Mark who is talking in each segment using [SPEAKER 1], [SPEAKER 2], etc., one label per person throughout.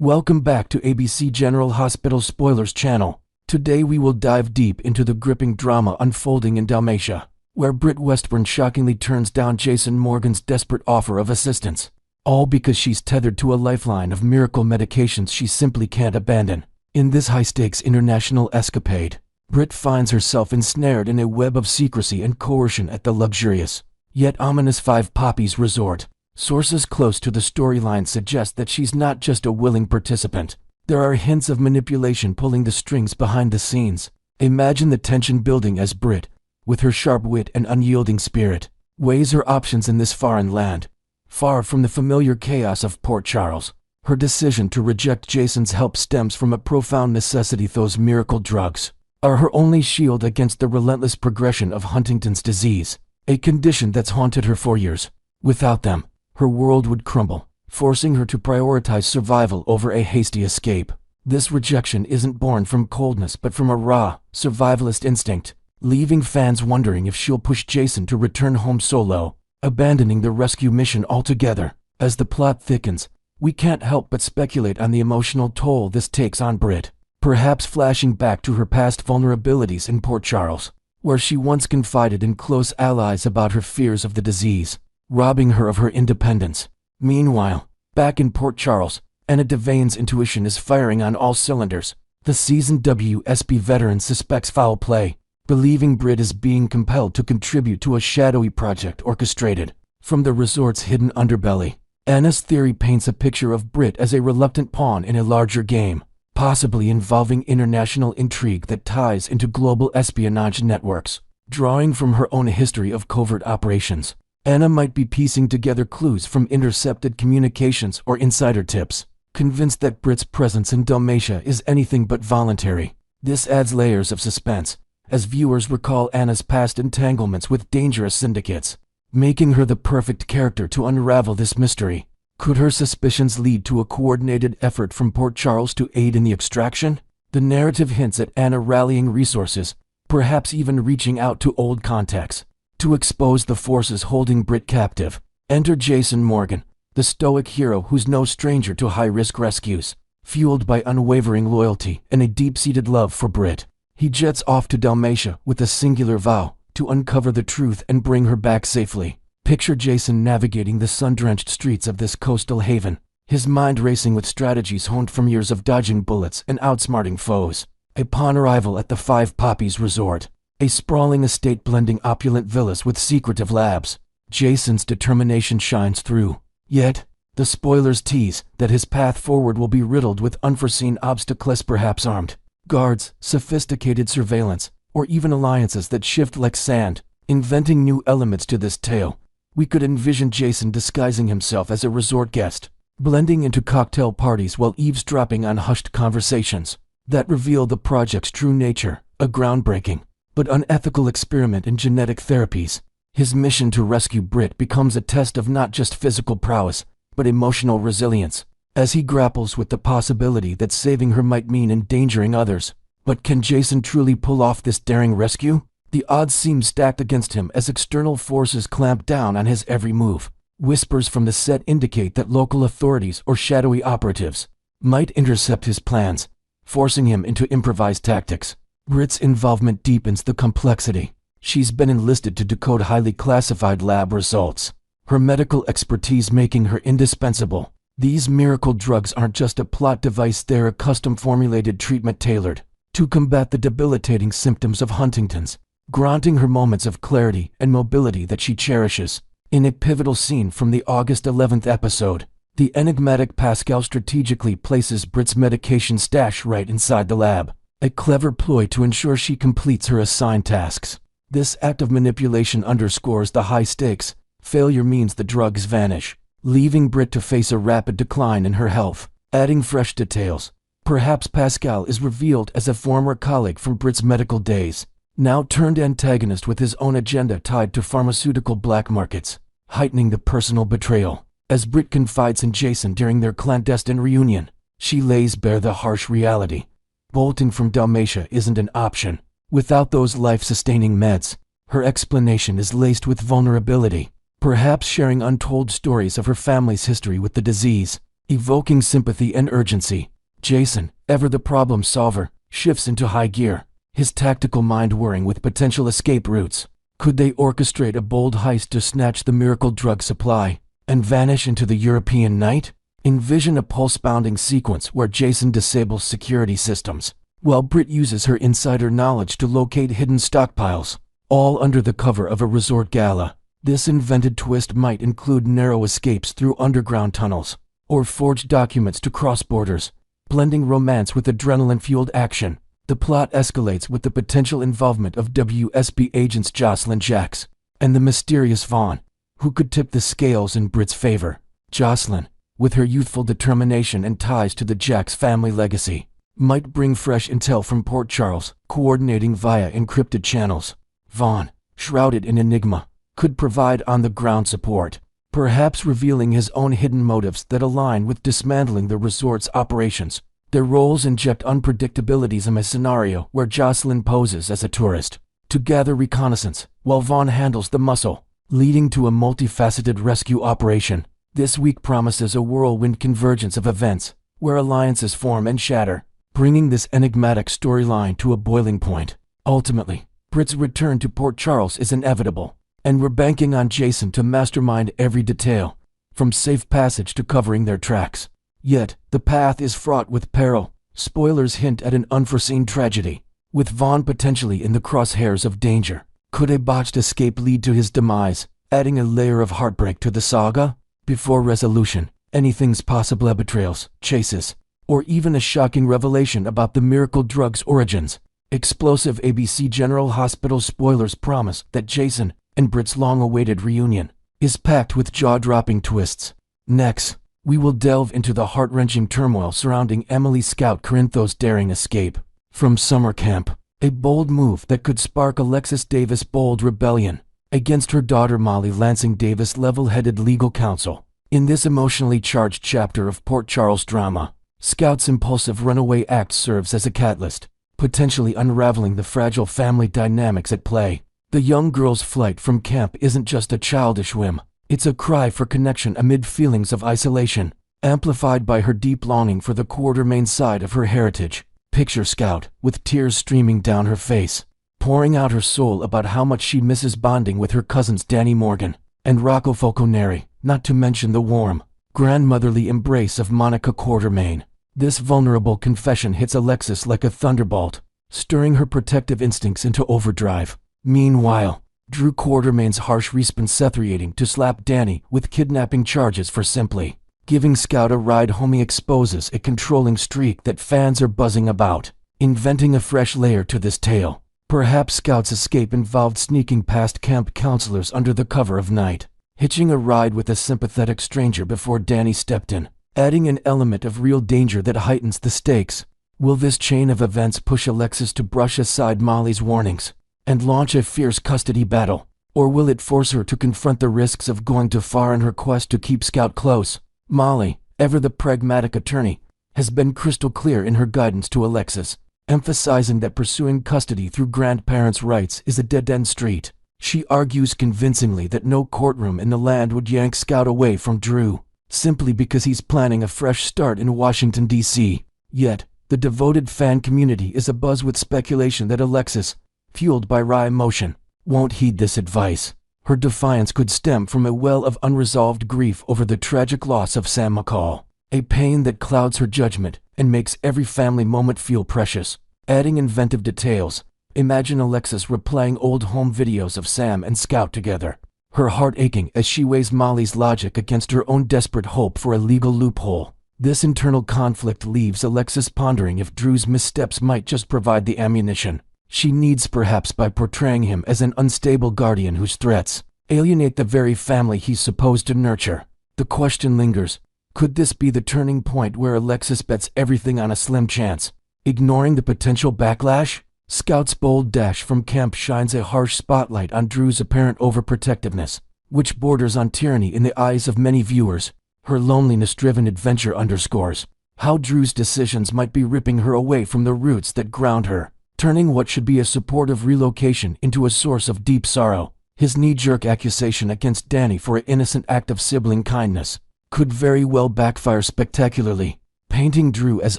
[SPEAKER 1] Welcome back to ABC General Hospital Spoilers channel. Today we will dive deep into the gripping drama unfolding in Dalmatia, where Britt Westburn shockingly turns down Jason Morgan's desperate offer of assistance, all because she's tethered to a lifeline of miracle medications she simply can't abandon. In this high-stakes international escapade, Britt finds herself ensnared in a web of secrecy and coercion at the luxurious, yet ominous Five Poppies Resort. Sources close to the storyline suggest that she's not just a willing participant. There are hints of manipulation pulling the strings behind the scenes. Imagine the tension building as Britt, with her sharp wit and unyielding spirit, weighs her options in this foreign land. Far from the familiar chaos of Port Charles, her decision to reject Jason's help stems from a profound necessity. Those miracle drugs are her only shield against the relentless progression of Huntington's disease, a condition that's haunted her for years. Without them, her world would crumble, forcing her to prioritize survival over a hasty escape. This rejection isn't born from coldness but from a raw, survivalist instinct, leaving fans wondering if she'll push Jason to return home solo, abandoning the rescue mission altogether. As the plot thickens, we can't help but speculate on the emotional toll this takes on Britt, perhaps flashing back to her past vulnerabilities in Port Charles, where she once confided in close allies about her fears of the disease, robbing her of her independence. Meanwhile, back in Port Charles, Anna Devane's intuition is firing on all cylinders. The seasoned WSB veteran suspects foul play, believing Britt is being compelled to contribute to a shadowy project orchestrated from the resort's hidden underbelly. Anna's theory paints a picture of Britt as a reluctant pawn in a larger game, possibly involving international intrigue that ties into global espionage networks. Drawing from her own history of covert operations, Anna might be piecing together clues from intercepted communications or insider tips, convinced that Britt's presence in Dalmatia is anything but voluntary. This adds layers of suspense, as viewers recall Anna's past entanglements with dangerous syndicates, making her the perfect character to unravel this mystery. Could her suspicions lead to a coordinated effort from Port Charles to aid in the extraction? The narrative hints at Anna rallying resources, perhaps even reaching out to old contacts, to expose the forces holding Britt captive. Enter Jason Morgan, the stoic hero who's no stranger to high-risk rescues. Fueled by unwavering loyalty and a deep-seated love for Britt, he jets off to Dalmatia with a singular vow to uncover the truth and bring her back safely. Picture Jason navigating the sun-drenched streets of this coastal haven, his mind racing with strategies honed from years of dodging bullets and outsmarting foes. Upon arrival at the Five Poppies Resort, a sprawling estate blending opulent villas with secretive labs, Jason's determination shines through. Yet, the spoilers tease that his path forward will be riddled with unforeseen obstacles, perhaps armed guards, sophisticated surveillance, or even alliances that shift like sand. Inventing new elements to this tale, we could envision Jason disguising himself as a resort guest, blending into cocktail parties while eavesdropping on hushed conversations that reveal the project's true nature, a groundbreaking but unethical experiment in genetic therapies. His mission to rescue Britt becomes a test of not just physical prowess, but emotional resilience, as he grapples with the possibility that saving her might mean endangering others. But can Jason truly pull off this daring rescue? The odds seem stacked against him as external forces clamp down on his every move. Whispers from the set indicate that local authorities or shadowy operatives might intercept his plans, forcing him into improvised tactics. Britt's involvement deepens the complexity. She's been enlisted to decode highly classified lab results, her medical expertise making her indispensable. These miracle drugs aren't just a plot device, they're a custom-formulated treatment tailored to combat the debilitating symptoms of Huntington's, granting her moments of clarity and mobility that she cherishes. In a pivotal scene from the August 11th episode, the enigmatic Pascal strategically places Britt's medication stash right inside the lab, a clever ploy to ensure she completes her assigned tasks. This act of manipulation underscores the high stakes. Failure means the drugs vanish, leaving Britt to face a rapid decline in her health. Adding fresh details, perhaps Pascal is revealed as a former colleague from Britt's medical days, now turned antagonist with his own agenda tied to pharmaceutical black markets, heightening the personal betrayal. As Britt confides in Jason during their clandestine reunion, she lays bare the harsh reality. Bolting from Dalmatia isn't an option. Without those life-sustaining meds, her explanation is laced with vulnerability, perhaps sharing untold stories of her family's history with the disease. evoking sympathy and urgency. Jason, ever the problem solver, shifts into high gear, his tactical mind whirring with potential escape routes. Could they orchestrate a bold heist to snatch the miracle drug supply and vanish into the European night? Envision a pulse-pounding sequence where Jason disables security systems, while Britt uses her insider knowledge to locate hidden stockpiles, all under the cover of a resort gala. This invented twist might include narrow escapes through underground tunnels, or forged documents to cross borders, blending romance with adrenaline-fueled action. The plot escalates with the potential involvement of WSB agents Jocelyn Jacks and the mysterious Vaughn, who could tip the scales in Britt's favor. Jocelyn, with her youthful determination and ties to the Jacks family legacy, might bring fresh intel from Port Charles, coordinating via encrypted channels. Vaughn, shrouded in enigma, could provide on-the-ground support, perhaps revealing his own hidden motives that align with dismantling the resort's operations. Their roles inject unpredictabilities in a scenario where Jocelyn poses as a tourist to gather reconnaissance, while Vaughn handles the muscle, leading to a multifaceted rescue operation. This week promises a whirlwind convergence of events, where alliances form and shatter, bringing this enigmatic storyline to a boiling point. Ultimately, Britt's return to Port Charles is inevitable, and we're banking on Jason to mastermind every detail, from safe passage to covering their tracks. Yet, the path is fraught with peril. Spoilers hint at an unforeseen tragedy, with Vaughn potentially in the crosshairs of danger. Could a botched escape lead to his demise, adding a layer of heartbreak to the saga? Before resolution, anything's possible: betrayals, chases, or even a shocking revelation about the miracle drug's origins. Explosive ABC General Hospital spoilers promise that Jason and Britt's long-awaited reunion is packed with jaw-dropping twists. Next, we will delve into the heart-wrenching turmoil surrounding Emily Scout Corinthos' daring escape from summer camp, a bold move that could spark Alexis Davis' bold rebellion against her daughter Molly Lansing Davis' level-headed legal counsel. In this emotionally charged chapter of Port Charles drama, Scout's impulsive runaway act serves as a catalyst, potentially unraveling the fragile family dynamics at play. The young girl's flight from camp isn't just a childish whim. It's a cry for connection amid feelings of isolation, amplified by her deep longing for the Quartermain side of her heritage. Picture Scout, with tears streaming down her face, pouring out her soul about how much she misses bonding with her cousins Danny Morgan and Rocco Falconeri, not to mention the warm, grandmotherly embrace of Monica Quartermain. This vulnerable confession hits Alexis like a thunderbolt, stirring her protective instincts into overdrive. Meanwhile, Drew Quartermain's harsh response sethriating to slap Danny with kidnapping charges for simply giving Scout a ride home exposes a controlling streak that fans are buzzing about. Inventing a fresh layer to this tale, perhaps Scout's escape involved sneaking past camp counselors under the cover of night, hitching a ride with a sympathetic stranger before Danny stepped in, adding an element of real danger that heightens the stakes. Will this chain of events push Alexis to brush aside Molly's warnings and launch a fierce custody battle, or will it force her to confront the risks of going too far in her quest to keep Scout close? Molly, ever the pragmatic attorney, has been crystal clear in her guidance to Alexis, emphasizing that pursuing custody through grandparents' rights is a dead-end street. She argues convincingly that no courtroom in the land would yank Scout away from Drew, simply because he's planning a fresh start in Washington, D.C. Yet, the devoted fan community is abuzz with speculation that Alexis, fueled by raw emotion, won't heed this advice. Her defiance could stem from a well of unresolved grief over the tragic loss of Sam McCall, a pain that clouds her judgment and makes every family moment feel precious. Adding inventive details, imagine Alexis replaying old home videos of Sam and Scout together, her heart aching as she weighs Molly's logic against her own desperate hope for a legal loophole. This internal conflict leaves Alexis pondering if Drew's missteps might just provide the ammunition she needs, perhaps by portraying him as an unstable guardian whose threats alienate the very family he's supposed to nurture. The question lingers, could this be the turning point where Alexis bets everything on a slim chance, ignoring the potential backlash? Scout's bold dash from camp shines a harsh spotlight on Drew's apparent overprotectiveness, which borders on tyranny in the eyes of many viewers. Her loneliness-driven adventure underscores how Drew's decisions might be ripping her away from the roots that ground her, turning what should be a supportive relocation into a source of deep sorrow. His knee-jerk accusation against Danny for an innocent act of sibling kindness could very well backfire spectacularly, painting Drew as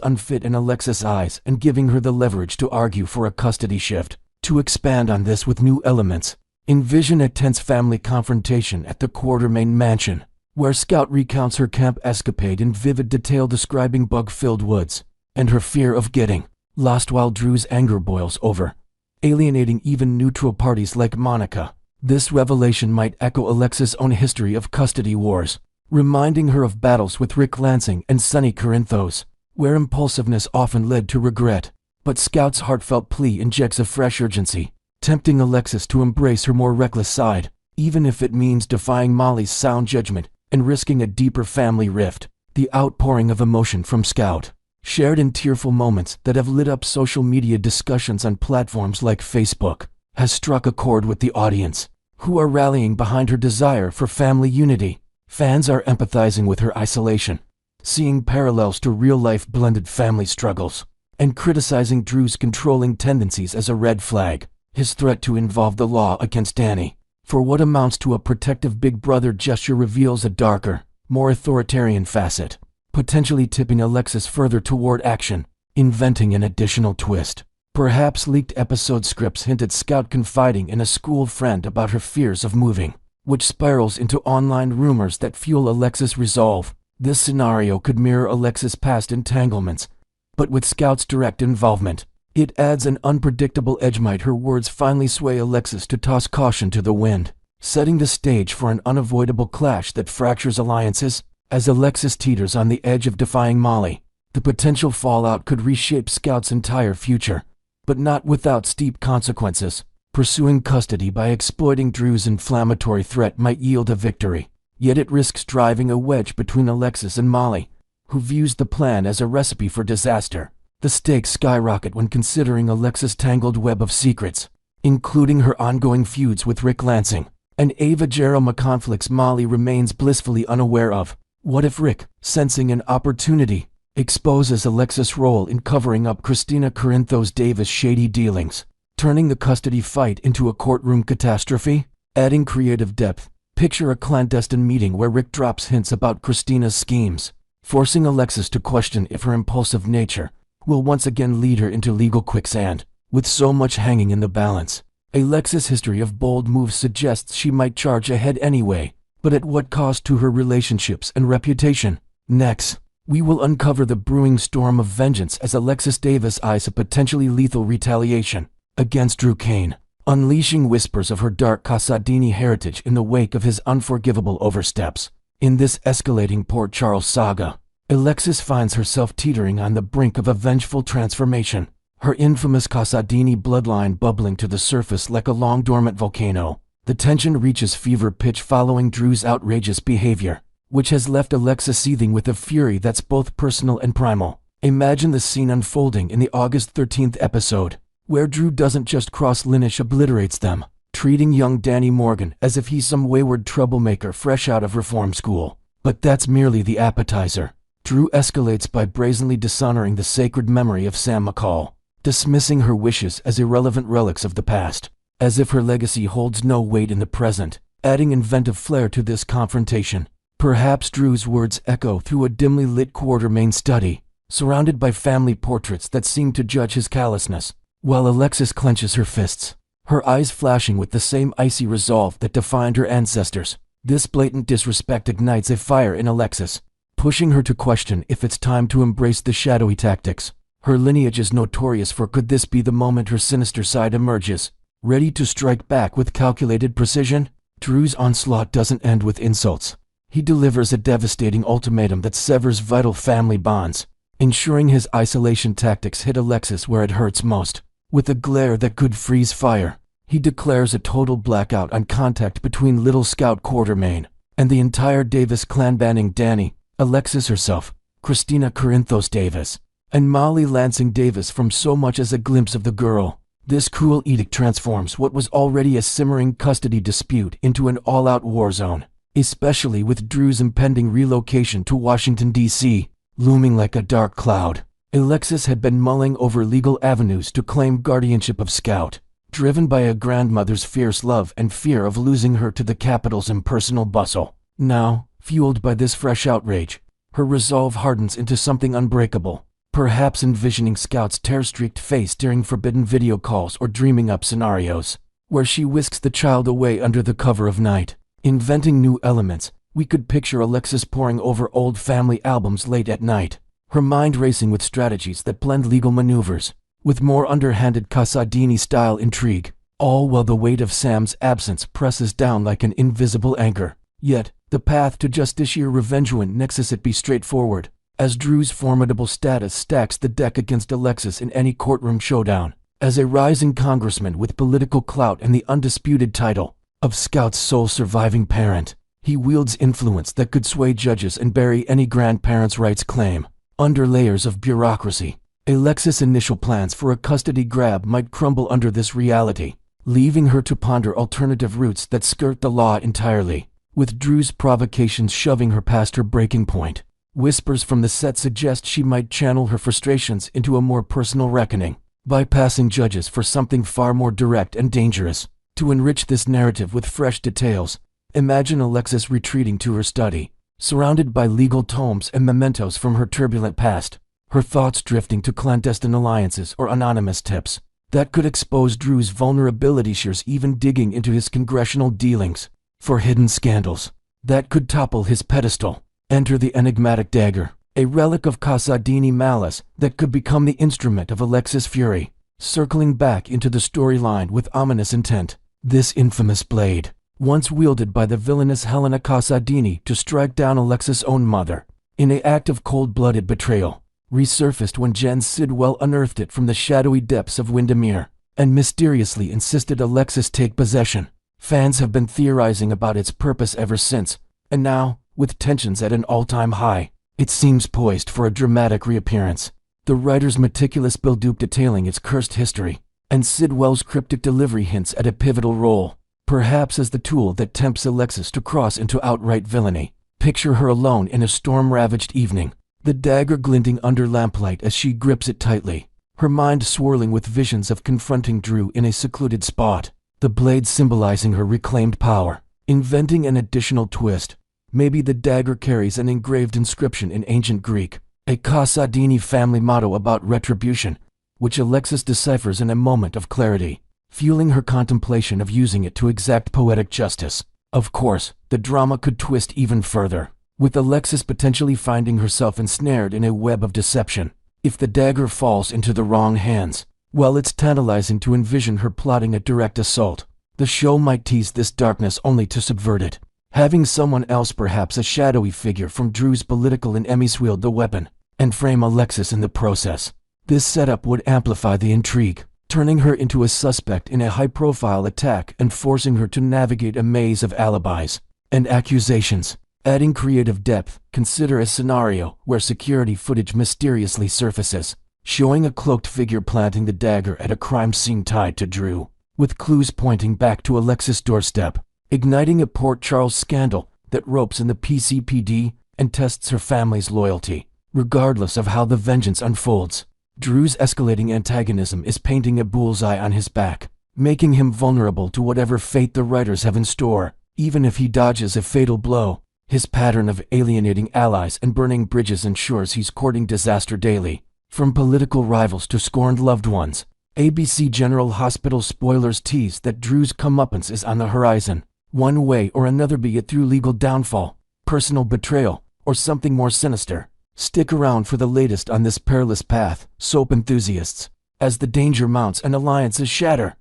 [SPEAKER 1] unfit in Alexis' eyes and giving her the leverage to argue for a custody shift. To expand on this with new elements, envision a tense family confrontation at the Quartermain mansion, where Scout recounts her camp escapade in vivid detail, describing bug-filled woods and her fear of getting lost, while Drew's anger boils over, alienating even neutral parties like Monica. This revelation might echo Alexis' own history of custody wars, reminding her of battles with Rick Lansing and Sonny Corinthos, where impulsiveness often led to regret. But Scout's heartfelt plea injects a fresh urgency, tempting Alexis to embrace her more reckless side, even if it means defying Molly's sound judgment and risking a deeper family rift. The outpouring of emotion from Scout, shared in tearful moments that have lit up social media discussions on platforms like Facebook, has struck a chord with the audience, who are rallying behind her desire for family unity. Fans are empathizing with her isolation, seeing parallels to real-life blended family struggles, and criticizing Drew's controlling tendencies as a red flag. His threat to involve the law against Danny for what amounts to a protective big brother gesture reveals a darker, more authoritarian facet, potentially tipping Alexis further toward action, inventing an additional twist. Perhaps leaked episode scripts hint at Scout confiding in a school friend about her fears of moving, which spirals into online rumors that fuel Alexis' resolve. This scenario could mirror Alexis' past entanglements, but with Scout's direct involvement, it adds an unpredictable edge. Might her words finally sway Alexis to toss caution to the wind, setting the stage for an unavoidable clash that fractures alliances? As Alexis teeters on the edge of defying Molly, the potential fallout could reshape Scout's entire future, but not without steep consequences. Pursuing custody by exploiting Drew's inflammatory threat might yield a victory, yet it risks driving a wedge between Alexis and Molly, who views the plan as a recipe for disaster. The stakes skyrocket when considering Alexis' tangled web of secrets, including her ongoing feuds with Rick Lansing and Ava Jerome, conflicts Molly remains blissfully unaware of. What if Rick, sensing an opportunity, exposes Alexis' role in covering up Christina Corinthos Davis' shady dealings, turning the custody fight into a courtroom catastrophe? Adding creative depth, picture a clandestine meeting where Rick drops hints about Christina's schemes, forcing Alexis to question if her impulsive nature will once again lead her into legal quicksand. With so much hanging in the balance, Alexis' history of bold moves suggests she might charge ahead anyway, but at what cost to her relationships and reputation? Next, we will uncover the brewing storm of vengeance as Alexis Davis eyes a potentially lethal retaliation against Drew Kane, unleashing whispers of her dark Casadini heritage in the wake of his unforgivable oversteps. In this escalating Port Charles saga, Alexis finds herself teetering on the brink of a vengeful transformation, her infamous Casadini bloodline bubbling to the surface like a long-dormant volcano. The tension reaches fever pitch following Drew's outrageous behavior, which has left Alexis seething with a fury that's both personal and primal. Imagine the scene unfolding in the August 13th episode, where Drew doesn't just cross lineage, obliterates them, treating young Danny Morgan as if he's some wayward troublemaker fresh out of reform school. But that's merely the appetizer. Drew escalates by brazenly dishonoring the sacred memory of Sam McCall, dismissing her wishes as irrelevant relics of the past, as if her legacy holds no weight in the present. Adding inventive flair to this confrontation, perhaps Drew's words echo through a dimly lit Quartermain study, surrounded by family portraits that seem to judge his callousness, while Alexis clenches her fists, her eyes flashing with the same icy resolve that defined her ancestors. This blatant disrespect ignites a fire in Alexis, pushing her to question if it's time to embrace the shadowy tactics her lineage is notorious for. Could this be the moment her sinister side emerges, ready to strike back with calculated precision? Drew's onslaught doesn't end with insults. He delivers a devastating ultimatum that severs vital family bonds, ensuring his isolation tactics hit Alexis where it hurts most. With a glare that could freeze fire, he declares a total blackout on contact between Little Scout Quartermain and the entire Davis clan, banning Danny, Alexis herself, Christina Corinthos Davis, and Molly Lansing Davis from so much as a glimpse of the girl. This cruel edict transforms what was already a simmering custody dispute into an all-out war zone, especially with Drew's impending relocation to Washington, D.C., looming like a dark cloud. Alexis had been mulling over legal avenues to claim guardianship of Scout, driven by a grandmother's fierce love and fear of losing her to the capital's impersonal bustle. Now, Fueled by this fresh outrage, her resolve hardens into something unbreakable, perhaps envisioning Scout's tear-streaked face during forbidden video calls or dreaming up scenarios where she whisks the child away under the cover of night. Inventing new elements, we could picture Alexis poring over old family albums late at night, her mind racing with strategies that blend legal maneuvers with more underhanded Casadini-style intrigue, all while the weight of Sam's absence presses down like an invisible anchor. Yet, the path to Justiciar revenge wouldn't nexus it be straightforward, as Drew's formidable status stacks the deck against Alexis in any courtroom showdown. As a rising congressman with political clout and the undisputed title of Scout's sole surviving parent, he wields influence that could sway judges and bury any grandparents' rights claim under layers of bureaucracy. Alexis' initial plans for a custody grab might crumble under this reality, leaving her to ponder alternative routes that skirt the law entirely, with Drew's provocations shoving her past her breaking point. Whispers from the set suggest she might channel her frustrations into a more personal reckoning, bypassing judges for something far more direct and dangerous. To enrich this narrative with fresh details, imagine Alexis retreating to her study, surrounded by legal tomes and mementos from her turbulent past, her thoughts drifting to clandestine alliances or anonymous tips that could expose Drew's vulnerability. She's even digging into his congressional dealings for hidden scandals that could topple his pedestal. Enter the enigmatic dagger, a relic of Casadini malice that could become the instrument of Alexis' fury, circling back into the storyline with ominous intent. This infamous blade, once wielded by the villainous Helena Casadini to strike down Alexis' own mother, in an act of cold-blooded betrayal, resurfaced when Jen Sidwell unearthed it from the shadowy depths of Windermere, and mysteriously insisted Alexis take possession. Fans have been theorizing about its purpose ever since, and now, with tensions at an all-time high, it seems poised for a dramatic reappearance. The writer's meticulous build-up detailing its cursed history, and Sidwell's cryptic delivery hints at a pivotal role, perhaps as the tool that tempts Alexis to cross into outright villainy. Picture her alone in a storm-ravaged evening, the dagger glinting under lamplight as she grips it tightly, her mind swirling with visions of confronting Drew in a secluded spot, the blade symbolizing her reclaimed power. Inventing an additional twist, maybe the dagger carries an engraved inscription in ancient Greek, a Casadini family motto about retribution, which Alexis deciphers in a moment of clarity, fueling her contemplation of using it to exact poetic justice. Of course, the drama could twist even further, with Alexis potentially finding herself ensnared in a web of deception if the dagger falls into the wrong hands. While it's tantalizing to envision her plotting a direct assault, the show might tease this darkness only to subvert it, having someone else, perhaps a shadowy figure from Drew's political enemies, wield the weapon and frame Alexis in the process. This setup would amplify the intrigue, turning her into a suspect in a high-profile attack and forcing her to navigate a maze of alibis and accusations. Adding creative depth, consider a scenario where security footage mysteriously surfaces, showing a cloaked figure planting the dagger at a crime scene tied to Drew, with clues pointing back to Alexis' doorstep, igniting a Port Charles scandal that ropes in the PCPD and tests her family's loyalty. Regardless of how the vengeance unfolds, Drew's escalating antagonism is painting a bullseye on his back, making him vulnerable to whatever fate the writers have in store. Even if he dodges a fatal blow, his pattern of alienating allies and burning bridges ensures he's courting disaster daily. From political rivals to scorned loved ones, ABC General Hospital spoilers tease that Drew's comeuppance is on the horizon, one way or another, be it through legal downfall, personal betrayal, or something more sinister. Stick around for the latest on this perilous path, soap enthusiasts, as the danger mounts and alliances shatter.